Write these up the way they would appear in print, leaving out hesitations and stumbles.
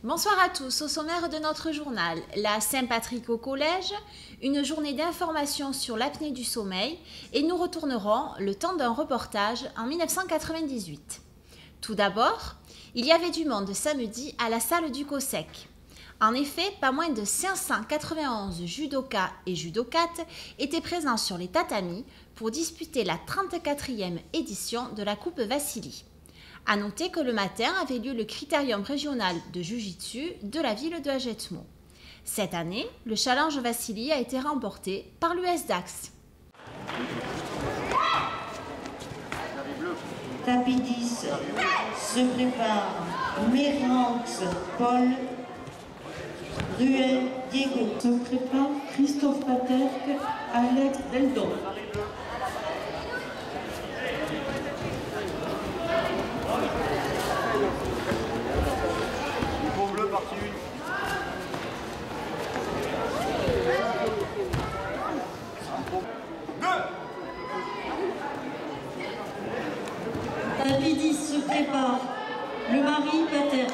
Bonsoir à tous. Au sommaire de notre journal, la Saint-Patrick au collège, une journée d'information sur l'apnée du sommeil et nous retournerons le temps d'un reportage en 1998. Tout d'abord, il y avait du monde samedi à la salle du COSEC. En effet, pas moins de 591 judokas et judokates étaient présents sur les tatamis pour disputer la 34e édition de la Coupe Vassili. A noter que le matin avait lieu le critérium régional de Jiu-Jitsu de la ville de Hagetmau. Cette année, le challenge Vassili a été remporté par l'US Dax. Tapis 10 se prépare Méranx Paul, Ruel Diego. Se prépare Christophe Paterque, Alex Deldon. Tapis 10 se prépare le mari Paterque.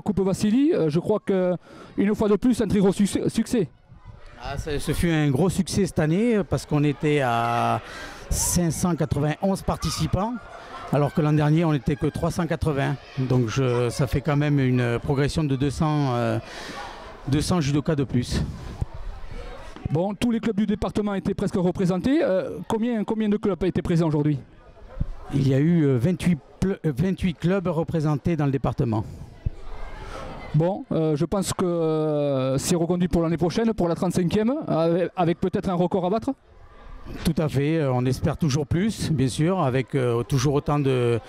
Coupe Vassili, je crois qu'une fois de plus un très gros succès. Ce fut un gros succès cette année parce qu'on était à 591 participants alors que l'an dernier on n'était que 380. Donc ça fait quand même une progression de 200 judokas de plus. Bon, tous les clubs du département étaient presque représentés. Combien de clubs étaient présents aujourd'hui? Il y a eu 28 clubs représentés dans le département. Bon, je pense que c'est reconduit pour l'année prochaine, pour la 35e, avec peut-être un record à battre. Tout à fait, on espère toujours plus, bien sûr, avec toujours autant de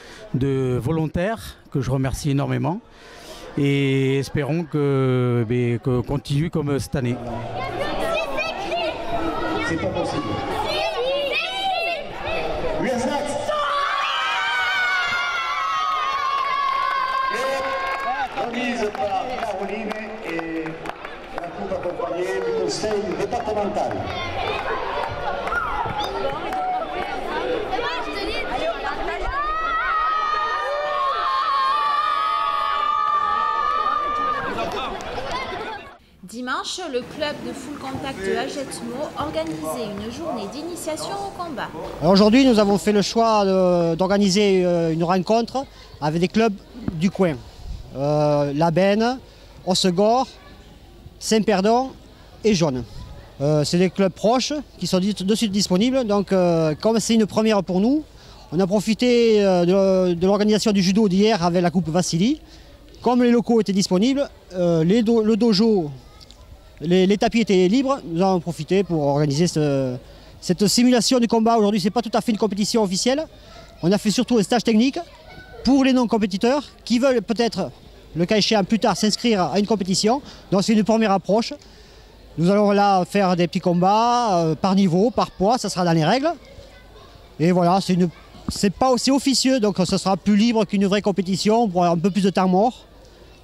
volontaires, que je remercie énormément. Et espérons que continue comme cette année. C'est pas possible. Remise par Caroline et la coupe accompagnée du conseil départemental. Dimanche, le club de full contact de Hagetmau organisait une journée d'initiation au combat. Aujourd'hui, nous avons fait le choix d'organiser une rencontre avec des clubs du coin. La Benne, Hossegor, Saint-Perdon et Jaune. C'est des clubs proches qui sont de suite disponibles. Donc, comme c'est une première pour nous, on a profité de l'organisation du judo d'hier avec la Coupe Vassili. Comme les locaux étaient disponibles, le dojo les tapis étaient libres, nous avons profité pour organiser cette simulation du combat. Aujourd'hui, ce n'est pas tout à fait une compétition officielle. On a fait surtout un stage technique pour les non-compétiteurs qui veulent peut-être, le cas échéant, plus tard s'inscrire à une compétition. Donc c'est une première approche. Nous allons là faire des petits combats par niveau, par poids, ça sera dans les règles. Et voilà, c'est officieux, donc ce sera plus libre qu'une vraie compétition, pour avoir un peu plus de temps mort.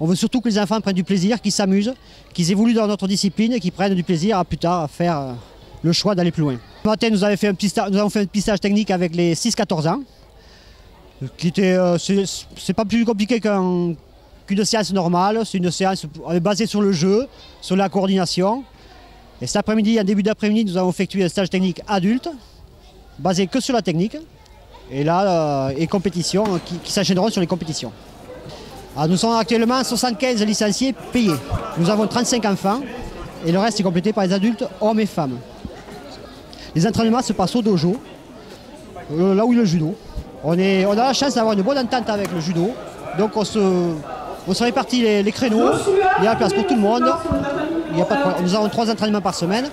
On veut surtout que les enfants prennent du plaisir, qu'ils s'amusent, qu'ils évoluent dans notre discipline et qu'ils prennent du plaisir à plus tard à faire le choix d'aller plus loin. Ce matin, nous avons fait un petit stage technique avec les 6-14 ans. C'est pas plus compliqué qu'une séance normale, c'est une séance basée sur le jeu, sur la coordination. Et cet après-midi, en début d'après-midi, nous avons effectué un stage technique adulte, basé que sur la technique, et là, et compétitions qui s'enchaîneront sur les compétitions. Alors, nous sommes actuellement 75 licenciés payés. Nous avons 35 enfants, et le reste est complété par les adultes, hommes et femmes. Les entraînements se passent au dojo, là où il y a le judo. On a la chance d'avoir une bonne entente avec le judo, donc on se répartit les créneaux, il y a la place pour tout le monde. Nous avons 3 entraînements par semaine.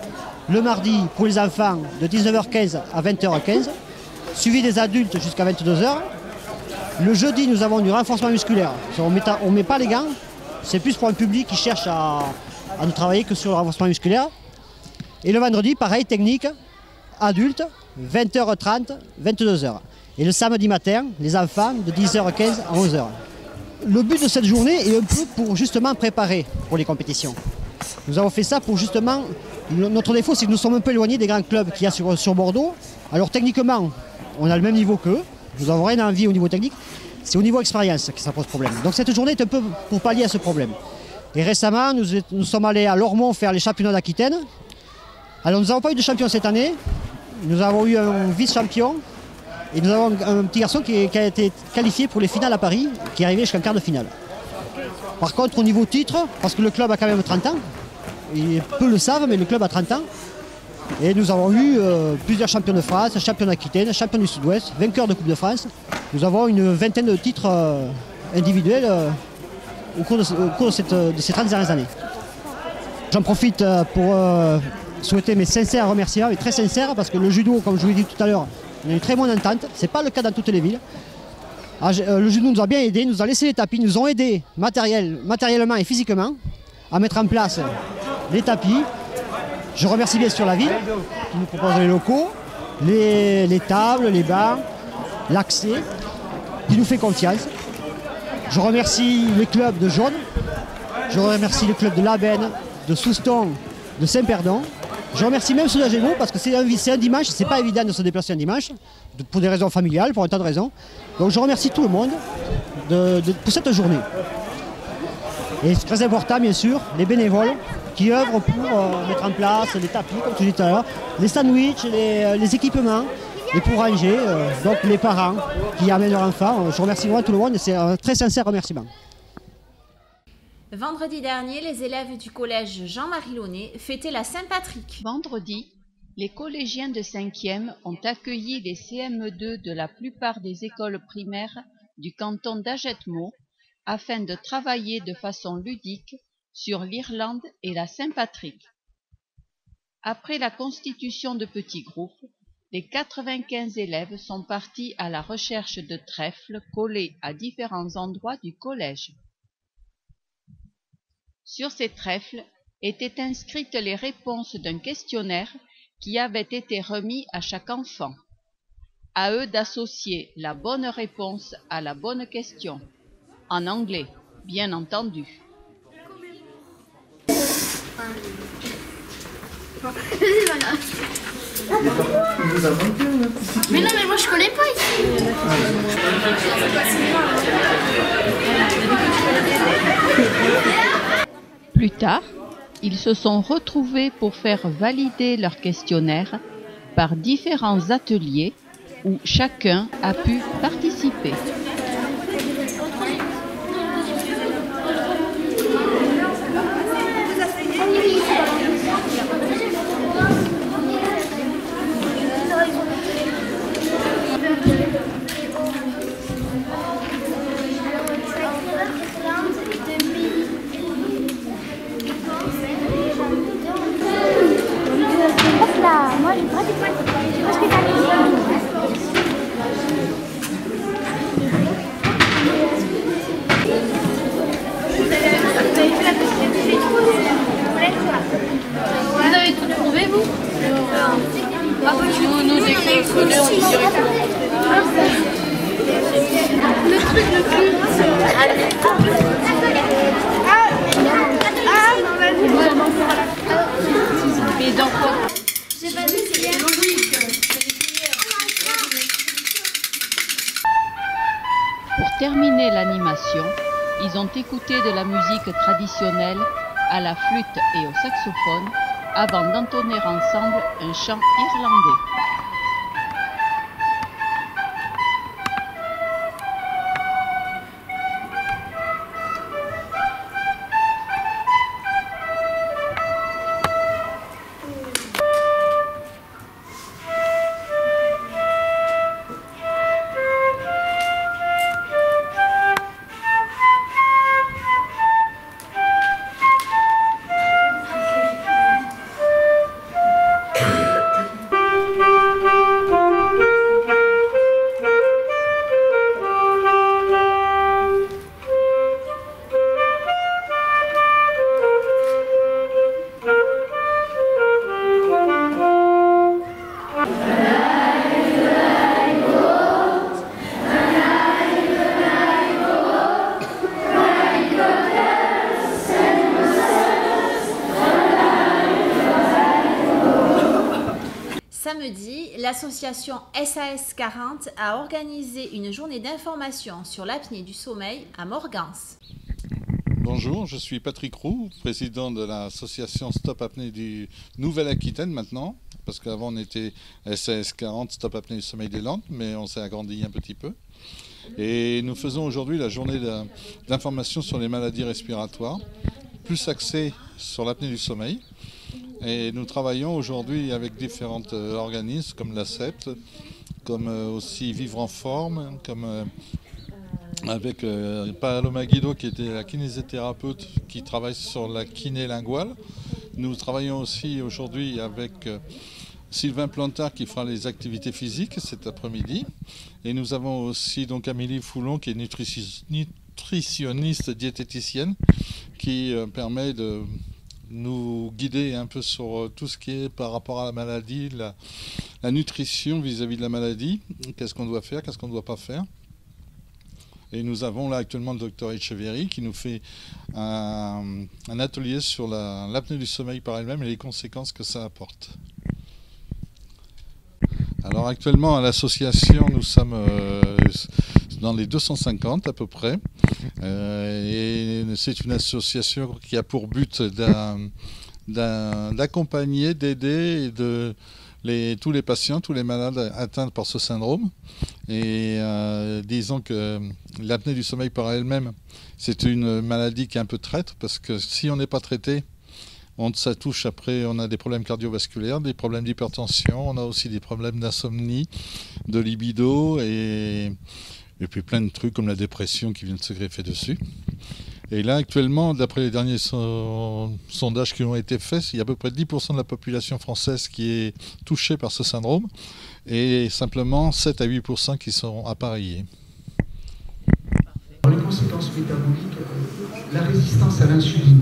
Le mardi pour les enfants de 19h15 à 20h15, suivi des adultes jusqu'à 22h. Le jeudi, nous avons du renforcement musculaire. On ne met pas les gants, c'est plus pour un public qui cherche à ne travailler que sur le renforcement musculaire. Et le vendredi, pareil, technique, adulte, 20h30, 22h. Et le samedi matin, les enfants de 10h15 à 11h. Le but de cette journée est un peu pour justement préparer pour les compétitions. Nous avons fait ça pour justement... Notre défaut, c'est que nous sommes un peu éloignés des grands clubs qu'il y a sur Bordeaux. Alors techniquement, on a le même niveau qu'eux. Nous n'avons rien envie au niveau technique. C'est au niveau expérience que ça pose problème. Donc cette journée est un peu pour pallier à ce problème. Et récemment, nous sommes allés à Lormont faire les championnats d'Aquitaine. Alors nous n'avons pas eu de champion cette année. Nous avons eu un vice-champion. Et nous avons un petit garçon qui a été qualifié pour les finales à Paris, qui est arrivé jusqu'en quart de finale. Par contre, au niveau titre, parce que le club a quand même 30 ans, et peu le savent, mais le club a 30 ans, et nous avons eu plusieurs champions de France, champions d'Aquitaine, champions du Sud-Ouest, vainqueurs de Coupe de France. Nous avons une vingtaine de titres individuels au cours de ces 30 dernières années. J'en profite pour souhaiter mes sincères remerciements, mais très sincères, parce que le judo, comme je vous l'ai dit tout à l'heure, on a une très bonne entente, ce n'est pas le cas dans toutes les villes. Le judo nous a bien aidés, nous a laissé les tapis, nous ont aidés matériellement et physiquement à mettre en place les tapis. Je remercie bien sûr la ville qui nous propose les locaux, les tables, les bancs, l'accès, qui nous fait confiance. Je remercie les clubs de Jaune, je remercie les clubs de Labenne, de Souston, de Saint-Perdon. Je remercie même ceux d'Agenot parce que c'est un dimanche, c'est pas évident de se déplacer un dimanche, pour des raisons familiales, pour un tas de raisons. Donc je remercie tout le monde pour cette journée. Et c'est très important bien sûr, les bénévoles qui œuvrent pour mettre en place les tapis, comme tu disais tout à l'heure, les sandwichs, les équipements, et pour ranger, donc les parents qui amènent leurs enfants. Je remercie vraiment tout le monde et c'est un très sincère remerciement. Vendredi dernier, les élèves du collège Jean-Marie Launay fêtaient la Saint-Patrick. Vendredi, les collégiens de 5e ont accueilli les CM2 de la plupart des écoles primaires du canton d'Agetmau afin de travailler de façon ludique sur l'Irlande et la Saint-Patrick. Après la constitution de petits groupes, les 95 élèves sont partis à la recherche de trèfles collés à différents endroits du collège. Sur ces trèfles étaient inscrites les réponses d'un questionnaire qui avait été remis à chaque enfant. À eux d'associer la bonne réponse à la bonne question, en anglais, bien entendu. Mais non, mais moi je connais pas ici. Plus tard, ils se sont retrouvés pour faire valider leur questionnaire par différents ateliers où chacun a pu participer. Pour terminer l'animation, ils ont écouté de la musique traditionnelle à la flûte et au saxophone avant d'entonner ensemble un chant irlandais. Samedi, l'association SAS 40 a organisé une journée d'information sur l'apnée du sommeil à Morgans. Bonjour, je suis Patrick Roux, président de l'association Stop Apnée du Nouvelle-Aquitaine maintenant, parce qu'avant on était SAS 40 Stop Apnée du sommeil des Landes, mais on s'est agrandi un petit peu. Et nous faisons aujourd'hui la journée d'information sur les maladies respiratoires, plus axée sur l'apnée du sommeil. Et nous travaillons aujourd'hui avec différents organismes comme l'ACEPT, comme aussi Vivre en Forme, comme avec Paloma Guido qui était la kinésithérapeute qui travaille sur la kiné linguale. Nous travaillons aussi aujourd'hui avec Sylvain Plantard qui fera les activités physiques cet après-midi. Et nous avons aussi donc Amélie Foulon qui est nutritionniste diététicienne qui permet de nous guider un peu sur tout ce qui est par rapport à la maladie, la nutrition vis-à-vis de la maladie, qu'est-ce qu'on doit faire, qu'est-ce qu'on ne doit pas faire. Et nous avons là actuellement le docteur Echeverry qui nous fait un atelier sur l'apnée du sommeil par elle-même et les conséquences que ça apporte. Alors actuellement à l'association nous sommes dans les 250 à peu près et c'est une association qui a pour but d'accompagner, d'aider tous les patients, tous les malades atteints par ce syndrome. Et disons que l'apnée du sommeil par elle-même, c'est une maladie qui est un peu traître parce que si on n'est pas traité, ça touche après, on a des problèmes cardiovasculaires, des problèmes d'hypertension, on a aussi des problèmes d'insomnie, de libido et puis plein de trucs comme la dépression qui vient de se greffer dessus. Et là actuellement, d'après les derniers sondages qui ont été faits, il y a à peu près 10% de la population française qui est touchée par ce syndrome et simplement 7 à 8% qui sont appareillés. Les conséquences métaboliques, la résistance à l'insuline.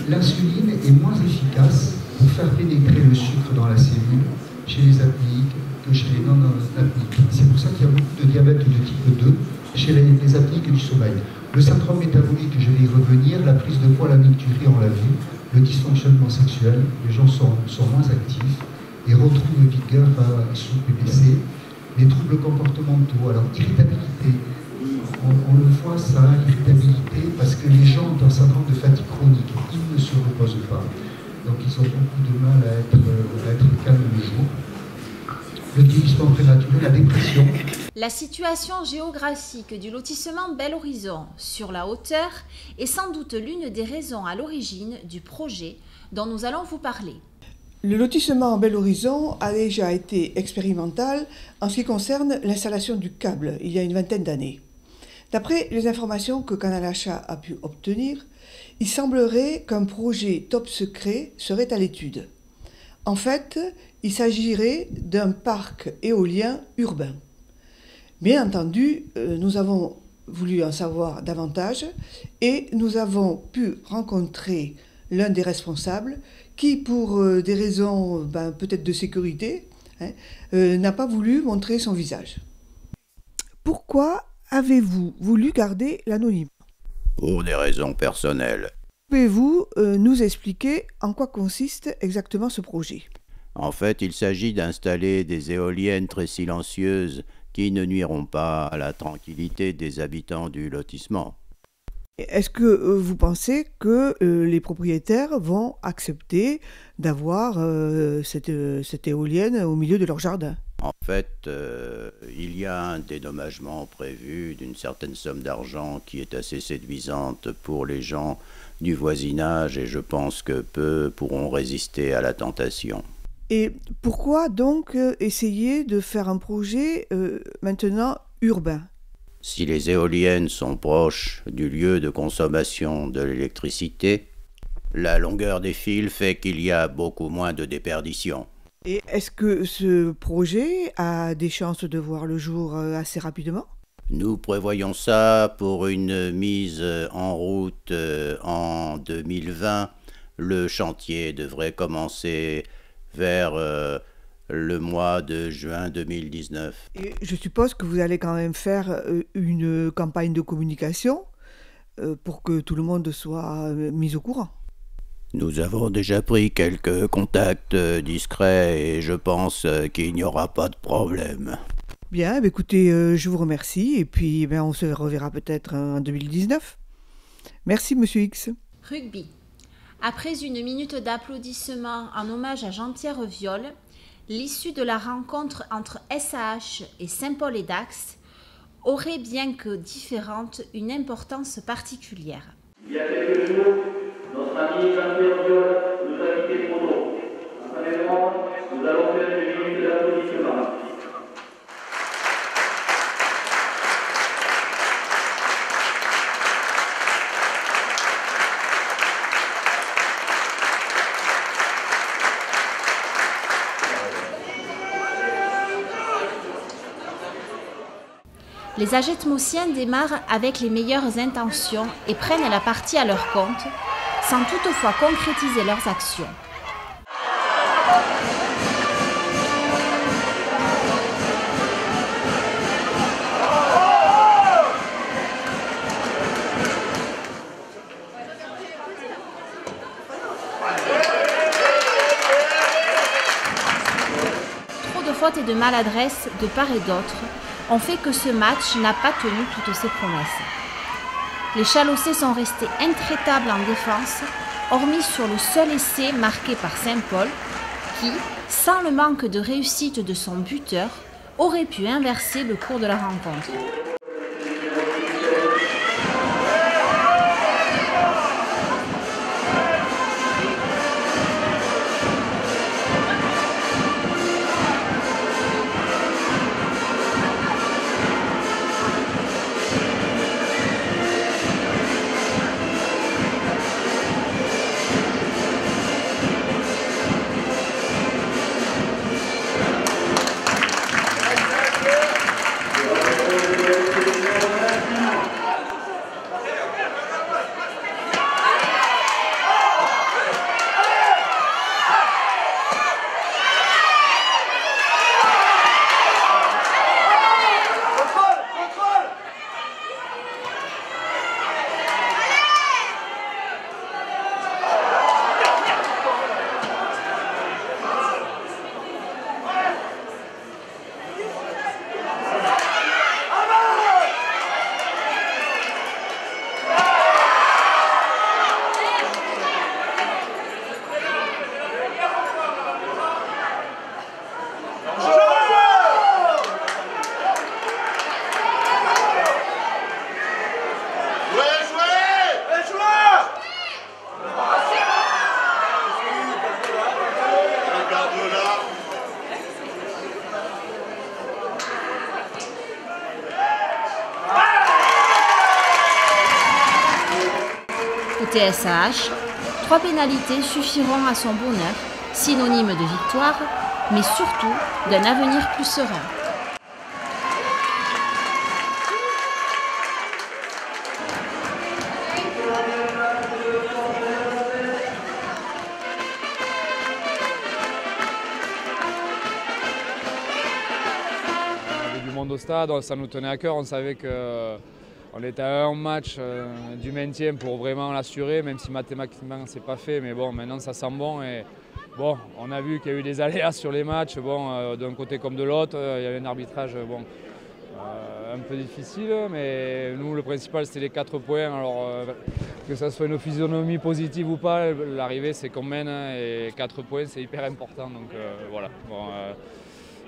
L'insuline est moins efficace pour faire pénétrer le sucre dans la cellule chez les apnéiques que chez les non-apnéiques. C'est pour ça qu'il y a beaucoup de diabète de type 2 chez les apnéiques du sommeil. Le syndrome métabolique, je vais y revenir, la prise de poids, la micturie, on l'a vu, le dysfonctionnement sexuel, les gens sont moins actifs et retrouvent vigueur sous PPC, les troubles comportementaux, alors irritabilité. On le voit ça, l'irritabilité, parce que les gens ont un syndrome de fatigue chronique, ils ne se reposent pas. Donc ils ont beaucoup de mal à être calmes le jour. Le vieillissement prématuré, la dépression. La situation géographique du lotissement Bel Horizon sur la hauteur est sans doute l'une des raisons à l'origine du projet dont nous allons vous parler. Le lotissement Bel Horizon a déjà été expérimental en ce qui concerne l'installation du câble il y a une vingtaine d'années. D'après les informations que Canal Achat a pu obtenir, il semblerait qu'un projet top secret serait à l'étude. En fait, il s'agirait d'un parc éolien urbain. Bien entendu, nous avons voulu en savoir davantage et nous avons pu rencontrer l'un des responsables qui, pour des raisons peut-être de sécurité, n'a pas voulu montrer son visage. Pourquoi avez-vous voulu garder l'anonymat? Pour des raisons personnelles. Pouvez-vous nous expliquer en quoi consiste exactement ce projet? En fait, il s'agit d'installer des éoliennes très silencieuses qui ne nuiront pas à la tranquillité des habitants du lotissement. Est-ce que vous pensez que les propriétaires vont accepter d'avoir cette éolienne au milieu de leur jardin? En fait, il y a un dédommagement prévu d'une certaine somme d'argent qui est assez séduisante pour les gens du voisinage et je pense que peu pourront résister à la tentation. Et pourquoi donc essayer de faire un projet maintenant urbain? Si les éoliennes sont proches du lieu de consommation de l'électricité, la longueur des fils fait qu'il y a beaucoup moins de déperdition. Et est-ce que ce projet a des chances de voir le jour assez rapidement? Nous prévoyons ça pour une mise en route en 2020. Le chantier devrait commencer vers le mois de juin 2019. Et je suppose que vous allez quand même faire une campagne de communication pour que tout le monde soit mis au courant. Nous avons déjà pris quelques contacts discrets et je pense qu'il n'y aura pas de problème. Bien, écoutez, je vous remercie et puis on se reverra peut-être en 2019. Merci, Monsieur X. Rugby. Après une minute d'applaudissements en hommage à Jean-Pierre Viol, l'issue de la rencontre entre SAH et Saint-Paul et Dax aurait, bien que différente, une importance particulière. Il y a quelques jours, notre ami Jean-Pierre Viol nous a quittés trop tôt. En sa mémoire, nous allons faire une minute d'applaudissements. Les Agetmosiens démarrent avec les meilleures intentions et prennent la partie à leur compte, sans toutefois concrétiser leurs actions. Trop de fautes et de maladresses de part et d'autre ont fait que ce match n'a pas tenu toutes ses promesses. Les Chalossais sont restés intraitables en défense, hormis sur le seul essai marqué par Saint-Paul, qui, sans le manque de réussite de son buteur, aurait pu inverser le cours de la rencontre. Côté SAH, 3 pénalités suffiront à son bonheur, synonyme de victoire, mais surtout d'un avenir plus serein. monde au stade, ça nous tenait à cœur. On savait qu'on était à un match du maintien pour vraiment l'assurer, même si mathématiquement c'est pas fait. Mais bon, maintenant ça sent bon. Et bon, on a vu qu'il y a eu des aléas sur les matchs, bon, d'un côté comme de l'autre. Il y avait un arbitrage bon, un peu difficile, mais nous le principal c'était les 4 points. Alors que ça soit une physionomie positive ou pas, l'arrivée c'est qu'on mène et 4 points c'est hyper important. Donc voilà. Bon,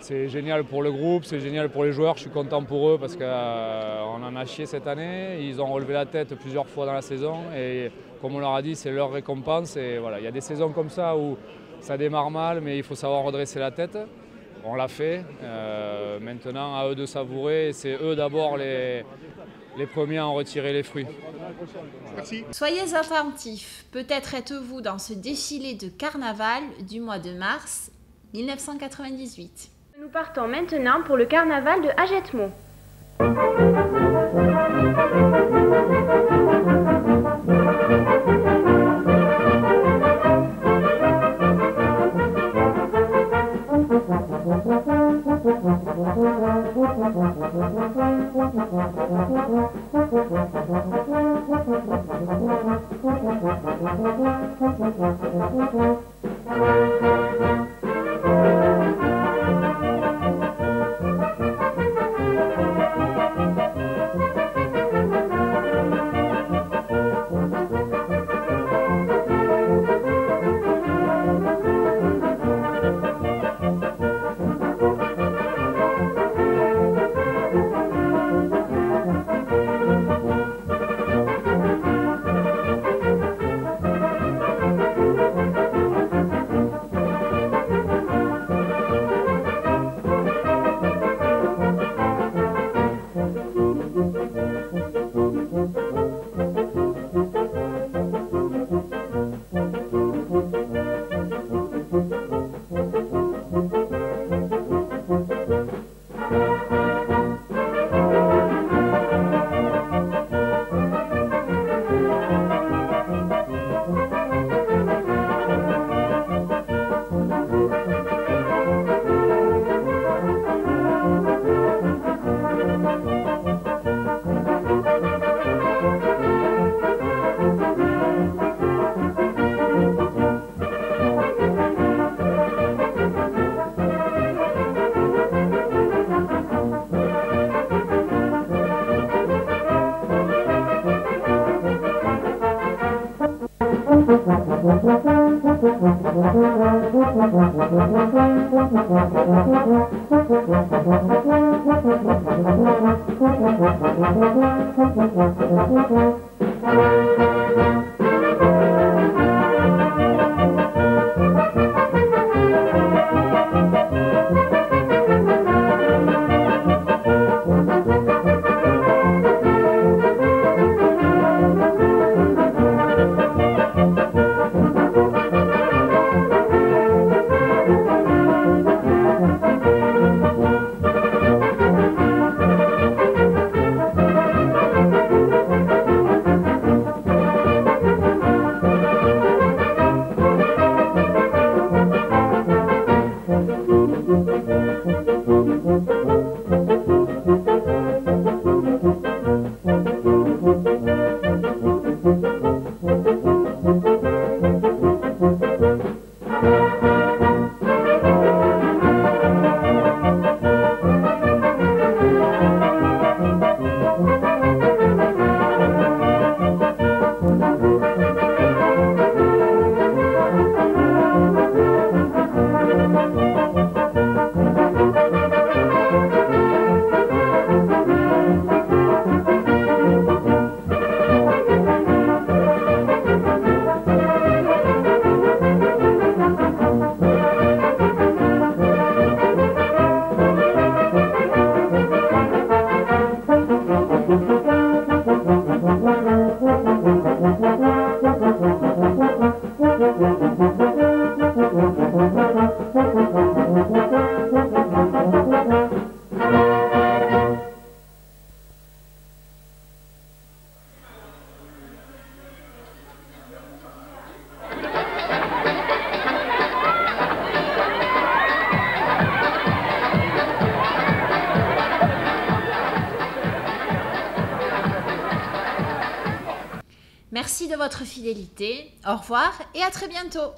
c'est génial pour le groupe, c'est génial pour les joueurs, je suis content pour eux parce qu'on en a chié cette année. Ils ont relevé la tête plusieurs fois dans la saison et comme on leur a dit, c'est leur récompense. Et voilà, il y a des saisons comme ça où ça démarre mal, mais il faut savoir redresser la tête. On l'a fait. Maintenant, à eux de savourer. Et c'est eux d'abord les premiers à en retirer les fruits. Merci. Soyez attentifs. Peut-être êtes-vous dans ce défilé de carnaval du mois de mars 1998. Nous partons maintenant pour le carnaval de Agetmo. Merci de votre fidélité. Au revoir et à très bientôt.